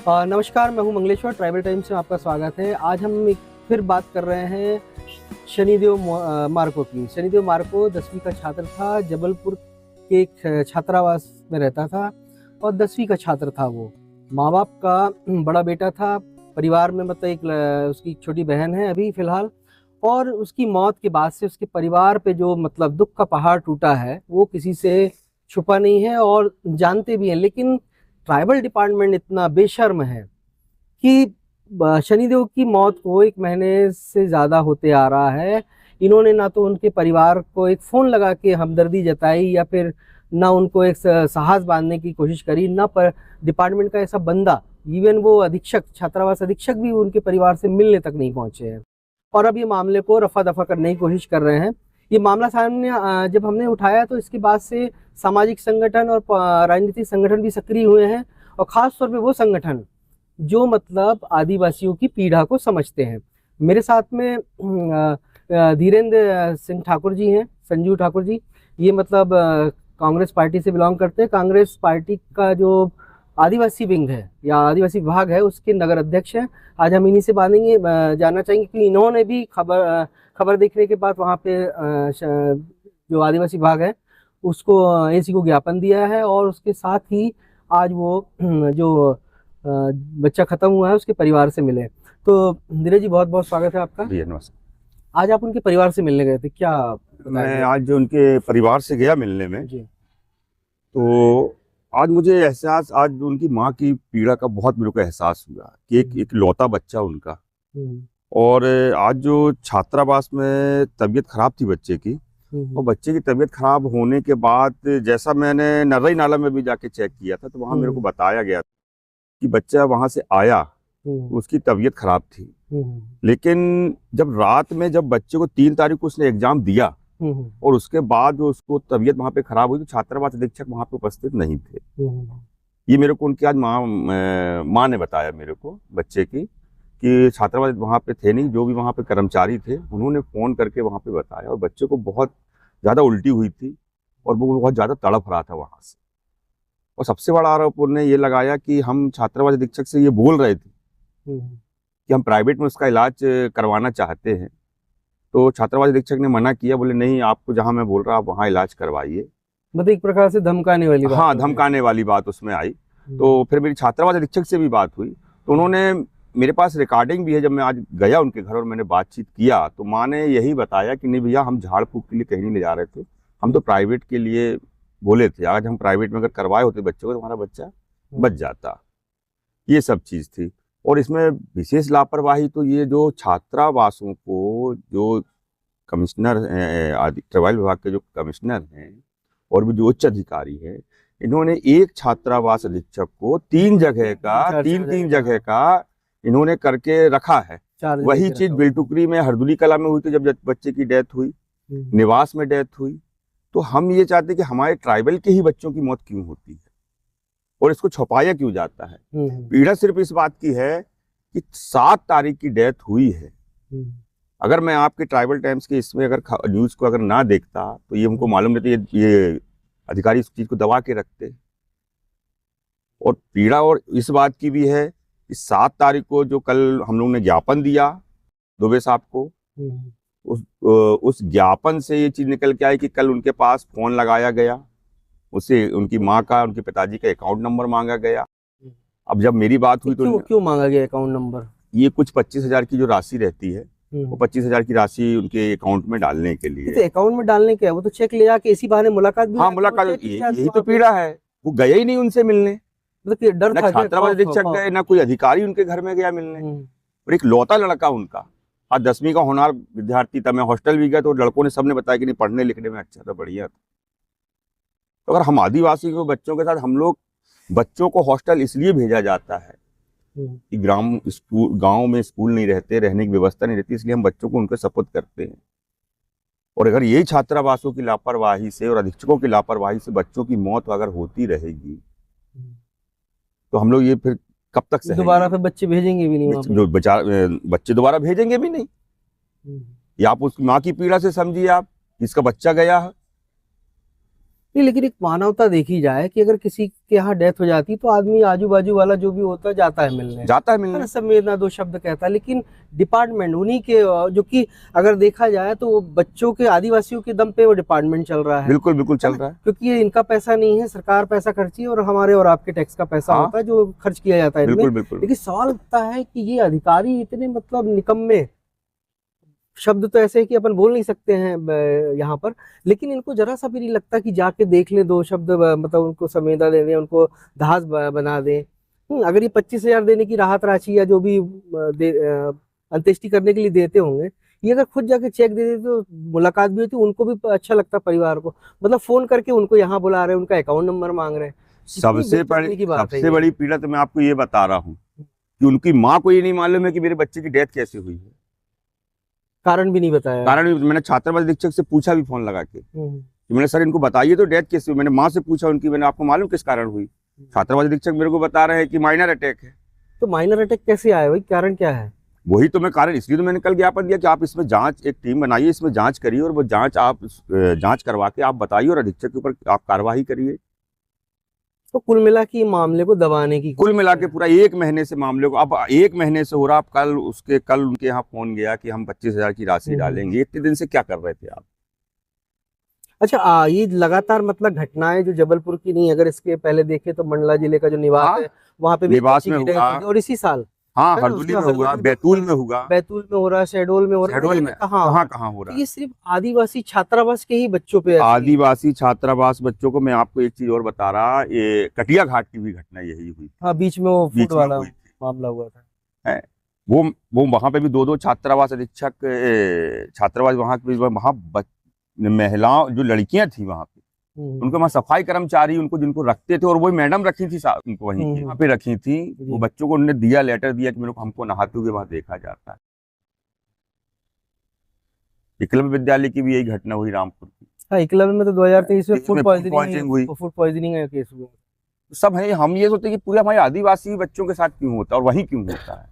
नमस्कार, मैं हूं मंगलेश्वर। ट्राइबल टाइम्स में आपका स्वागत है। आज हम फिर बात कर रहे हैं शनिदेव मार्को की। शनिदेव मार्को 10वीं का छात्र था, जबलपुर के एक छात्रावास में रहता था और 10वीं का छात्र था। वो माँ बाप का बड़ा बेटा था। परिवार में मतलब उसकी छोटी बहन है अभी फिलहाल, और उसकी मौत के बाद से उसके परिवार पे जो मतलब दुख का पहाड़ टूटा है वो किसी से छुपा नहीं है और जानते भी हैं। लेकिन ट्राइबल डिपार्टमेंट इतना बेशर्म है कि शनिदेव की मौत को 1 महीने से ज़्यादा होते आ रहा है। इन्होंने ना तो उनके परिवार को एक फ़ोन लगा के हमदर्दी जताई या फिर ना उनको एक साहस बांधने की कोशिश करी, ना पर डिपार्टमेंट का ऐसा बंदा, इवन वो अधीक्षक, छात्रावास अधीक्षक भी उनके परिवार से मिलने तक नहीं पहुंचे हैं। और अब ये मामले को रफा दफा करने की कोशिश कर रहे हैं। ये मामला सामने जब हमने उठाया तो इसके बाद से सामाजिक संगठन और राजनीतिक संगठन भी सक्रिय हुए हैं, और ख़ास तौर पे वो संगठन जो मतलब आदिवासियों की पीड़ा को समझते हैं। मेरे साथ में धीरेन्द्र सिंह ठाकुर जी हैं, संजू ठाकुर जी। ये मतलब कांग्रेस पार्टी से बिलोंग करते हैं। कांग्रेस पार्टी का जो आदिवासी विंग है या आदिवासी विभाग है उसके नगर अध्यक्ष हैं। आज हम इन्हीं से बांधेंगे, जानना चाहेंगे कि इन्होंने भी खबर देखने के बाद वहाँ पे जो आदिवासी विभाग है उसको एसी को ज्ञापन दिया है, और उसके साथ ही आज वो जो बच्चा खत्म हुआ है उसके परिवार से मिले। तो धीरज जी, बहुत बहुत स्वागत है आपका। नमस्कार। आज आप उनके परिवार से मिलने गए थे, क्या? मैं आज जो उनके परिवार से गया मिलने में जी। तो आज मुझे एहसास, आज उनकी माँ की पीड़ा का बहुत मेरे को एहसास हुआ कि एक लौता बच्चा उनका, और आज जो छात्रावास में तबीयत खराब थी बच्चे की, और बच्चे की तबीयत खराब होने के बाद जैसा मैंने नर्रई नाला में भी जाके चेक किया था तो वहाँ मेरे को बताया गया कि बच्चा वहाँ से आया, उसकी तबीयत खराब थी। लेकिन जब रात में जब बच्चे को 3 तारीख को उसने एग्जाम दिया और उसके बाद जो उसको तबीयत वहाँ पे खराब हुई तो छात्रावास अधीक्षक वहाँ पे उपस्थित नहीं थे। ये मेरे को उनकी आज माँ ने बताया मेरे को बच्चे की, कि छात्रावास वहाँ पे थे नहीं, जो भी वहाँ पे कर्मचारी थे उन्होंने फ़ोन करके वहाँ पे बताया, और बच्चे को बहुत ज़्यादा उल्टी हुई थी और वो बहुत ज़्यादा तड़प रहा था वहाँ से। और सबसे बड़ा आरोप उन्होंने ये लगाया कि हम छात्रावास अधीक्षक से ये बोल रहे थे कि हम प्राइवेट में उसका इलाज करवाना चाहते हैं, तो छात्रावास अधीक्षक ने मना किया, बोले नहीं, आपको जहाँ मैं बोल रहा आप वहाँ इलाज करवाइए। मतलब एक प्रकार से धमकाने वाली बात। हाँ, धमकाने वाली बात उसमें आई। तो फिर मेरी छात्रावास अधीक्षक से भी बात हुई, तो उन्होंने, मेरे पास रिकॉर्डिंग भी है, जब मैं आज गया उनके घर और मैंने बातचीत किया तो माँ ने यही बताया कि नहीं भैया, हम झाड़ फूक के लिए कहीं नहीं ले जा रहे थे, हम तो प्राइवेट के लिए बोले थे। आज हम प्राइवेट में अगर करवाए होते बच्चे को तो हमारा बच्चा बच जाता। ये सब चीज़ थी। और इसमें विशेष लापरवाही तो ये जो छात्रावासों को जो कमिश्नर ट्राइबल विभाग के जो कमिश्नर हैं और भी जो उच्च अधिकारी हैं, इन्होंने एक छात्रावास अधीक्षक को 3 जगह का इन्होंने करके रखा है। वही चीज बिलटुकरी में, हरदुली कला में हुई थी जब बच्चे की डेथ हुई, निवास में डेथ हुई। तो हम ये चाहते हैं कि हमारे ट्राइबल के ही बच्चों की मौत क्यों होती है और इसको छुपाया क्यों जाता है। पीड़ा सिर्फ इस बात की है कि 7 तारीख की डेथ हुई है। अगर मैं आपके ट्राइबल टाइम्स के इसमें अगर न्यूज़ को अगर ना देखता तो ये हमको मालूम नहीं था, ये अधिकारी इस चीज़ को दबा के रखते। और पीड़ा और इस बात की भी है कि 7 तारीख को जो कल हम लोगों ने ज्ञापन दिया दुबे साहब को, उस ज्ञापन से ये चीज़ निकल के आई कि कल उनके पास फ़ोन लगाया गया, उससे उनकी माँ का, उनके पिताजी का अकाउंट नंबर मांगा गया। अब जब मेरी बात हुई तो क्यों मांगा गया अकाउंट नंबर? ये कुछ 25,000 की जो राशि रहती है वो 25,000 की राशि उनके अकाउंट में डालने के लिए। तो अकाउंट में डालने के, वो तो चेक ले जाके इसी बहाने मुलाकात भी। हाँ, मुलाकात, यही तो पीड़ा है। वो गया ही नहीं उनसे मिलने, मतलब डर था। छात्रावास अधीक्षक गए, ना कोई अधिकारी उनके घर में गया मिलने। और एक लौता लड़का उनका, आज 10वीं का होनहार विद्यार्थी था। मैं हॉस्टल भी गया तो लड़कों ने सबने बताया कि नहीं, पढ़ने लिखने में अच्छा था, बढ़िया था। तो अगर हम आदिवासी के बच्चों के साथ, हम लोग बच्चों को हॉस्टल इसलिए भेजा जाता है कि गांव में स्कूल नहीं रहते, रहने की व्यवस्था नहीं रहती, इसलिए हम बच्चों को उनके सपुर्द करते हैं। और अगर यही छात्रावासों की लापरवाही से और अधीक्षकों की लापरवाही से बच्चों की मौत अगर होती रहेगी तो हम लोग ये फिर कब तक सहेंगे? दोबारा फिर बच्चे भेजेंगे भी नहीं, जो बच्चे दोबारा भेजेंगे भी नहीं। या आप उस माँ की पीड़ा से समझिए, आप इसका बच्चा गया है, नहीं, लेकिन एक मानवता देखी जाए कि अगर किसी के यहाँ डेथ हो जाती तो आदमी आजू बाजू वाला जो भी होता है जाता है मिलने, जाता है है ना, मिलने। संवेदना दो शब्द कहता है। लेकिन डिपार्टमेंट उन्हीं के जो कि अगर देखा जाए तो वो बच्चों के, आदिवासियों के दम पे वो डिपार्टमेंट चल रहा है बिल्कुल बिल्कुल है चल ना, रहा है। क्योंकि ये इनका पैसा नहीं है, सरकार पैसा खर्ची है और हमारे और आपके टैक्स का पैसा हाँ। होता है जो खर्च किया जाता है इनमें। बिल्कुल बिल्कुल। लेकिन सवाल उठता है कि ये अधिकारी इतने मतलब निकम्मे, शब्द तो ऐसे है कि अपन बोल नहीं सकते हैं यहाँ पर, लेकिन इनको जरा सा भी नहीं लगता कि जाके देख ले, दो शब्द मतलब उनको संवेदना दे दें, उनको जहाज बना दें। अगर ये 25,000 देने की राहत राशि या जो भी अंत्येष्टि करने के लिए देते होंगे, ये अगर खुद जाके चेक दे देते तो मुलाकात भी होती, उनको भी अच्छा लगता परिवार को। मतलब फोन करके उनको यहाँ बुला रहे हैं, उनका अकाउंट नंबर मांग रहे हैं। सबसे बड़ी पीड़ा तो मैं आपको ये बता रहा हूँ कि उनकी माँ को ये नहीं मालूम है कि मेरे बच्चे की डेथ कैसे हुई है। कारण भी नहीं बताया। कारण भी मैंने छात्रावास अधीक्षक से पूछा भी फोन लगा के कि मैंने सर इनको बताइए तो डेथ कैसे हुई। मैंने माँ से पूछा उनकी, मैंने आपको मालूम किस कारण हुई। छात्रावास अधीक्षक मेरे को बता रहे हैं कि माइनर अटैक है। तो माइनर अटैक कैसे आया भाई, कारण क्या है? वही तो मैं कारण, इसलिए तो मैंने कल ज्ञापन दिया कि आप इसमें जांच, एक टीम बनाइए, इसमें जांच करिए और वो जांच आप जांच करवा के आप बताइए और अधीक्षक के ऊपर आप कार्रवाई करिए। तो कुल मिला के मामले को दबाने की, कुल मिला के पूरा 1 महीने से मामले को, अब 1 महीने से हो रहा। आप कल उनके यहाँ फोन गया कि हम 25,000 की राशि डालेंगे। इतने दिन से क्या कर रहे थे आप? अच्छा, ये लगातार मतलब घटनाएं जो जबलपुर की नहीं, अगर इसके पहले देखे तो मंडला जिले का जो निवास है वहां पे भी निवास में हुआ, और इसी साल हाँ हरदोई में हुआ, बैतूल में हुआ, बैतूल में हो रहा है, शहडोल में हो रहा है, शहडोल में कहाँ कहाँ हो रहा है? ये सिर्फ आदिवासी छात्रावास के ही बच्चों पे आदिवासी छात्रावास बच्चों को। मैं आपको एक चीज और बता रहा, ये कटिया घाट की भी घटना यही हुई। हाँ, बीच में वो फूट वाला हुई थी। मामला हुआ था। है वो वहां पे भी 2 छात्रावास अधीक्षक, छात्रावास वहां महिलाओं जो लड़कियां थी वहां पे, उनको वहाँ सफाई कर्मचारी उनको जिनको रखते थे और वही मैडम रखी थी उनको वहीं वहाँ पे रखी थी। वो बच्चों को उन्होंने दिया, लेटर दिया कि मेरे को, हमको नहाते हुए वहां देखा जाता है। एकलव्य विद्यालय की भी यही घटना हुई रामपुर की। हाँ, एकलव्य में तो 2023 में फूड पॉइजनिंग का केस हुआ। सब है। हम ये सोचते कि पूरे हमारे आदिवासी बच्चों के साथ क्यों होता है और वहीं क्यों होता है।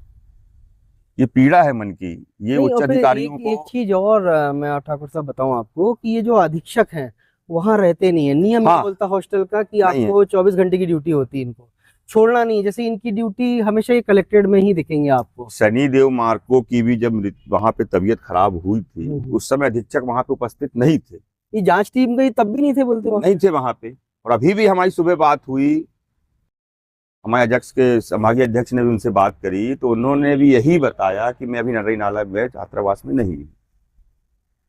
ये पीड़ा है मन की। ये उच्च अधिकारियों को एक चीज और मैं ठाकुर साहब बताऊं आपको कि ये जो अधीक्षक हैं वहां रहते नहीं है। नियम ये बोलता हॉस्टल का कि आपको 24 घंटे की ड्यूटी होती है, इनको छोड़ना नहीं है। जैसे इनकी ड्यूटी हमेशा ये कलेक्टेड में ही दिखेंगे आपको। शनिदेव मार्को की भी जब वहां पे तबीयत खराब हुई थी उस समय अधीक्षक वहां पे उपस्थित नहीं थे। ये जांच टीम गई तब भी नहीं थे, बोलते नहीं थे वहां पे। और अभी भी हमारी सुबह बात हुई, हमारे अध्यक्ष के संभागीय अध्यक्ष ने भी उनसे बात करी तो उन्होंने भी यही बताया कि मैं अभी नर्रई नाला में छात्रावास में नहीं हूँ।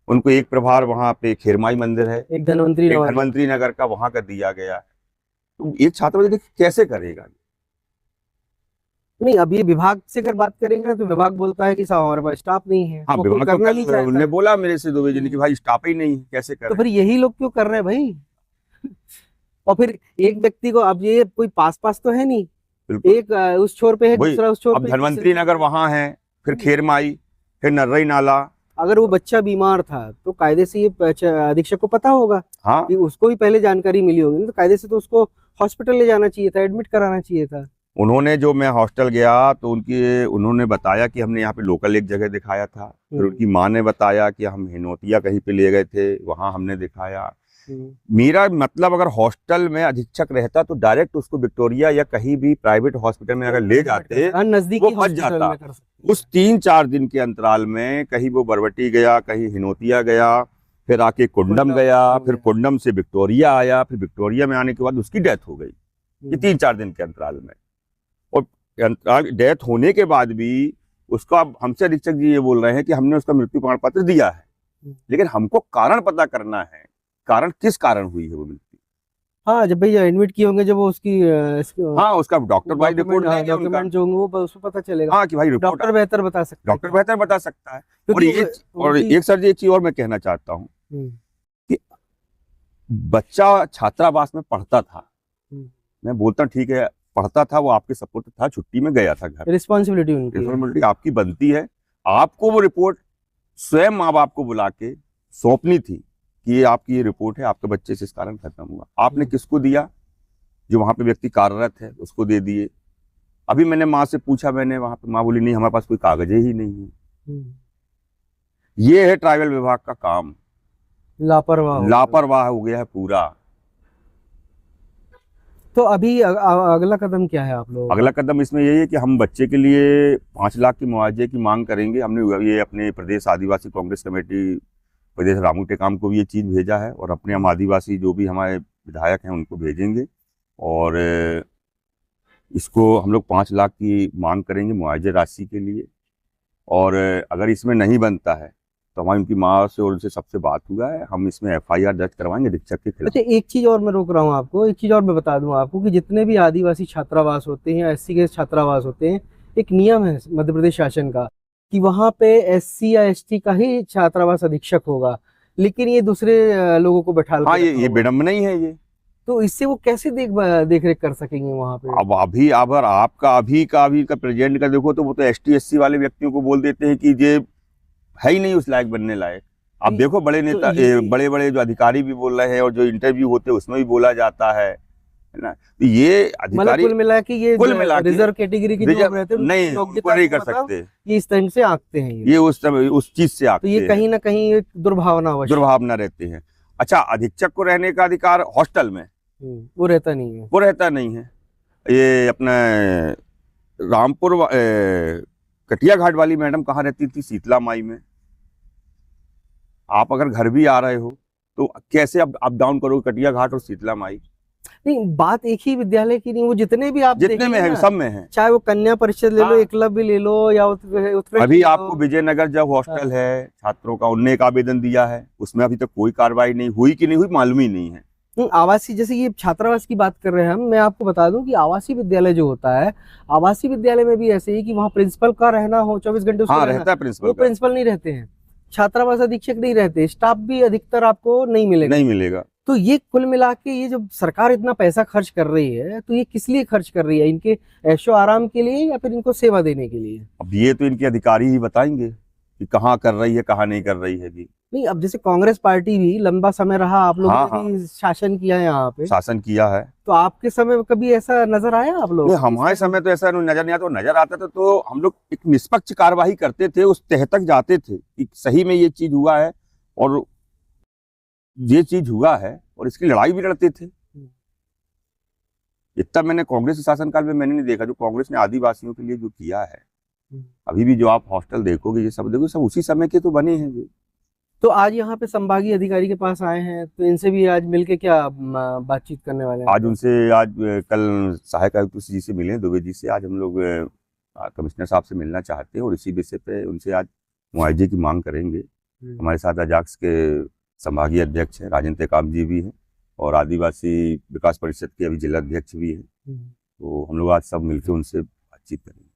उनको एक प्रभार वहां पे खेरमाई मंदिर है, एक धनवंतरी नगर का वहां का दिया गया। तो एक छात्रावास कैसे करेगा? नहीं, अभी विभाग से अगर बात करेंगे तो विभाग बोलता है कि साहब हमारे पास स्टाफ नहीं है। हाँ, विभाग करना नहीं चाहता। उन्होंने बोला मेरे से 2 बजे कि भाई स्टाफ ही नहीं है, कैसे करें? तो फिर यही लोग क्यों कर रहे हैं भाई? और फिर एक व्यक्ति को, अब ये कोई पास तो है नहीं, एक उस छोर पे है, दूसरा उस छोर पे। धनवंतरी नगर वहां है, फिर खेरमाई, फिर नर्रई नाला। अगर वो बच्चा बीमार था तो कायदे से ये अधीक्षक को पता होगा। हाँ, कि उसको भी पहले जानकारी मिली होगी, तो कायदे से तो उसको हॉस्पिटल ले जाना चाहिए था, एडमिट कराना चाहिए था। उन्होंने, जो मैं हॉस्टल गया तो उन्होंने बताया कि हमने यहाँ पे लोकल एक जगह दिखाया था। फिर उनकी माँ ने बताया कि हम हिनोतिया कहीं पे ले गए थे, वहां हमने दिखाया। मेरा मतलब अगर हॉस्टल में अधीक्षक रहता तो डायरेक्ट उसको विक्टोरिया या कहीं भी प्राइवेट हॉस्पिटल में अगर ले जाते नजदीकी वो बच जाता। उस 3-4 दिन के अंतराल में कहीं वो बरवटी गया, कहीं हिनोतिया गया, फिर आके कुंडम गया, फिर कुंडम से विक्टोरिया आया, फिर विक्टोरिया में आने के बाद उसकी डेथ हो गई। ये 3-4 दिन के अंतराल में। और डेथ होने के बाद भी उसका, हमसे अधीक्षक जी ये बोल रहे हैं कि हमने उसका मृत्यु प्रमाण पत्र दिया है, लेकिन हमको कारण पता करना है, कारण किस कारण हुई है वो मृत्यु। हाँ, जब भैया एडमिट किए होंगे, जब वो उसकी हाँ उसका डॉक्टर वाइज रिपोर्ट देंगे, डॉक्यूमेंट जो होंगे वो उसको पता चलेगा। हाँ कि भाई डॉक्टर बेहतर बता सकता है। डॉक्टर बेहतर बता सकता है। और एक सर जी एक चीज और मैं कहना चाहता हूँ कि बच्चा छात्रावास में पढ़ता था, मैं बोलता ठीक है पढ़ता था, वो आपके सपोर्ट था, छुट्टी में गया था घर, रिस्पॉन्सिबिलिटी आपकी बनती है। आपको वो रिपोर्ट स्वयं माँ बाप को बुला के सौंपनी थी कि ये आपकी ये रिपोर्ट है, आपके बच्चे से इस कारण खत्म हुआ। आपने किसको दिया? जो वहां पे व्यक्ति कार्यरत है उसको दे दिए। अभी मैंने माँ से पूछा, मैंने वहां पे, माँ बोली नहीं हमारे पास कोई कागजे ही नहीं है। ये है ट्राइबल विभाग का काम, लापरवाह हो गया है पूरा। तो अभी अगला कदम क्या है आप लोग? अगला कदम इसमें यही है कि हम बच्चे के लिए 5 लाख की मुआवजे की मांग करेंगे। हमने ये अपने प्रदेश आदिवासी कांग्रेस कमेटी प्रदेश रामू टेकाम को भी ये चीज़ भेजा है, और अपने हम आदिवासी जो भी हमारे विधायक हैं उनको भेजेंगे, और इसको हम लोग 5 लाख की मांग करेंगे मुआवजे राशि के लिए। और अगर इसमें नहीं बनता है तो हमारी उनकी माँ से और उनसे सबसे बात हुआ है, हम इसमें FIR दर्ज करवाएंगे अधीक्षक के खिलाफ। अच्छा, एक चीज और मैं रोक रहा हूँ आपको, एक चीज और मैं बता दूं आपको कि जितने भी आदिवासी छात्रावास होते हैं, SC के छात्रावास होते हैं, एक नियम है मध्य प्रदेश शासन का कि वहाँ पे SC या ST का ही छात्रावास अधीक्षक होगा, लेकिन ये दूसरे लोगों को बैठा। हाँ, ये विडम्बना ही है ये। तो इससे वो कैसे देख रेख कर सकेंगे वहाँ पे? अब अगर आपका अभी का प्रेजेंट का देखो तो वो तो ST SC वाले व्यक्तियों को बोल देते हैं कि ये है ही नहीं उस लायक बनने लायक। अब देखो बड़े नेता, बड़े बड़े जो अधिकारी भी बोल रहे हैं, और जो इंटरव्यू होते हैं उसमें भी बोला जाता है ना। तो ये अधिकारी कुल मिला के ये रिजर्व कैटेगरी की जो रहते हैं नहीं, उनको नहीं कर सकते, ये इस तरह से आंकते हैं, ये उस चीज से आंकते हैं। तो ये कहीं ना कहीं एक दुर्भावना रहते हैं। अच्छा, अधीक्षक को रहने का अधिकार हॉस्टल में वो रहता नहीं है। ये अपना रामपुर कटिया घाट वाली मैडम कहाँ रहती थी? शीतला माई में। आप अगर घर भी आ रहे हो तो कैसे अप डाउन करोगे कटिया घाट और शीतला माई? नहीं, बात एक ही विद्यालय की नहीं, वो जितने भी आप जितने में है सब में है, चाहे वो कन्या परिषद ले लो, एकलव्य ले लो, या अभी आपको विजयनगर जब हॉस्टल है छात्रों का, उनने एक आवेदन दिया है, उसमें अभी तक कोई कार्रवाई नहीं हुई कि नहीं हुई मालूम ही नहीं है। आवासीय, जैसे ये छात्रावास की बात कर रहे हैं हम, मैं आपको बता दूं कि आवासीय विद्यालय जो होता है, आवासीय विद्यालय में भी ऐसे ही कि वहाँ प्रिंसिपल का रहना हो 24 घंटे, हाँ, रहता है प्रिंसिपल। वो प्रिंसिपल नहीं रहते हैं, छात्रावास अधीक्षक नहीं रहते, स्टाफ भी अधिकतर आपको नहीं मिलेगा। तो ये कुल मिला के ये जो सरकार इतना पैसा खर्च कर रही है, तो ये किस लिए खर्च कर रही है? इनके ऐशो आराम के लिए या फिर इनको सेवा देने के लिए? अब ये तो इनके अधिकारी ही बताएंगे कि कहाँ कर रही है, कहाँ नहीं कर रही है। नहीं, अब जैसे कांग्रेस पार्टी भी लंबा समय रहा, आप लोगों ने भी शासन किया है, यहाँ पे शासन किया है, तो आपके समय में कभी ऐसा नजर आया आप लोग? हमारे समय तो ऐसा नजर नहीं आता, नजर आता था तो हम लोग एक निष्पक्ष कार्यवाही करते थे, उस तह तक जाते थे कि सही में ये चीज हुआ है और ये चीज हुआ है, और इसकी लड़ाई भी लड़ते थे। इतना मैंने कांग्रेस के शासनकाल में मैंने नहीं देखा जो कांग्रेस ने आदिवासियों के लिए जो किया है। अभी भी जो आप हॉस्टल देखोगे, ये सब देखो, सब उसी समय के तो बने हैं ये। तो आज यहाँ पे संभागीय अधिकारी के पास आए हैं, तो इनसे भी आज मिलके क्या बातचीत करने वाले हैं? आज कल सहायक आयुक्त जी से मिले, दुबे जी से। आज हम लोग कमिश्नर साहब से मिलना चाहते हैं और इसी विषय पे उनसे आज मुआवजे की मांग करेंगे। हमारे साथ अजाक्स के संभागीय अध्यक्ष हैं राजेंद्र टेकाम जी भी हैं, और आदिवासी विकास परिषद के अभी जिला अध्यक्ष भी हैं। तो हम लोग आज सब मिलकर उनसे बातचीत करेंगे।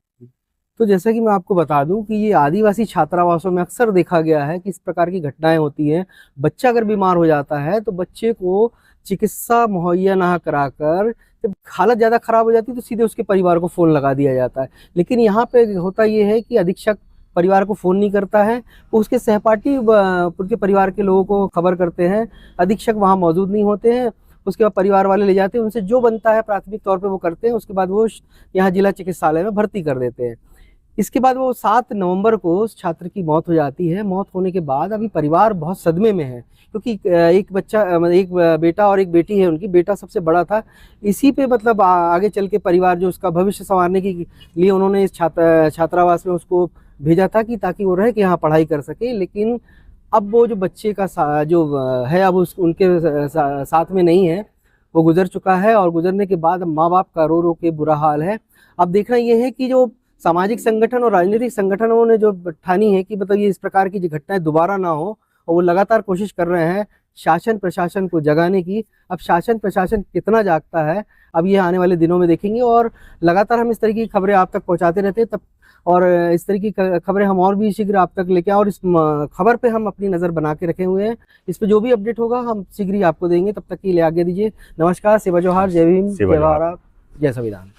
तो जैसा कि मैं आपको बता दूं कि ये आदिवासी छात्रावासों में अक्सर देखा गया है कि इस प्रकार की घटनाएं होती हैं। बच्चा अगर बीमार हो जाता है तो बच्चे को चिकित्सा मुहैया ना कराकर, जब हालत ज़्यादा खराब हो जाती है तो सीधे उसके परिवार को फ़ोन लगा दिया जाता है। लेकिन यहाँ पे होता ये है कि अधीक्षक परिवार को फ़ोन नहीं करता है, वो उसके सहपाठी उनके परिवार के लोगों को खबर करते हैं। अधीक्षक वहाँ मौजूद नहीं होते हैं, उसके बाद परिवार वाले ले जाते हैं, उनसे जो बनता है प्राथमिक तौर पे वो करते हैं। उसके बाद वो यहाँ जिला चिकित्सालय में भर्ती कर देते हैं। इसके बाद वो 7 नवंबर को उस छात्र की मौत हो जाती है। मौत होने के बाद अभी परिवार बहुत सदमे में है, क्योंकि एक बेटा और एक बेटी है उनकी। बेटा सबसे बड़ा था, इसी पे मतलब आगे चल के परिवार जो उसका भविष्य संवारने के लिए उन्होंने इस छात्रावास में उसको भेजा था कि ताकि वो रह के यहाँ पढ़ाई कर सके। लेकिन अब वो जो बच्चे का जो है अब उनके साथ में नहीं है, वो गुजर चुका है, और गुजरने के बाद माँ बाप का रो रो के बुरा हाल है। अब देखना ये है कि जो सामाजिक संगठन और राजनीतिक संगठनों ने जो ठानी है कि मतलब ये इस प्रकार की जो घटनाएं दोबारा ना हो, और वो लगातार कोशिश कर रहे हैं शासन प्रशासन को जगाने की। अब शासन प्रशासन कितना जागता है, अब ये आने वाले दिनों में देखेंगे, और लगातार हम इस तरह की खबरें आप तक पहुंचाते रहते हैं। तब और इस तरह की खबरें हम और भी शीघ्र आप तक लेके आए, और इस खबर पे हम अपनी नज़र बना के रखे हुए हैं। इस पे जो भी अपडेट होगा हम शीघ्र ही आपको देंगे। तब तक के लिए आगे दीजिए। नमस्कार, सेवा जोहार, जय भीम, जय भारत, जय संविधान।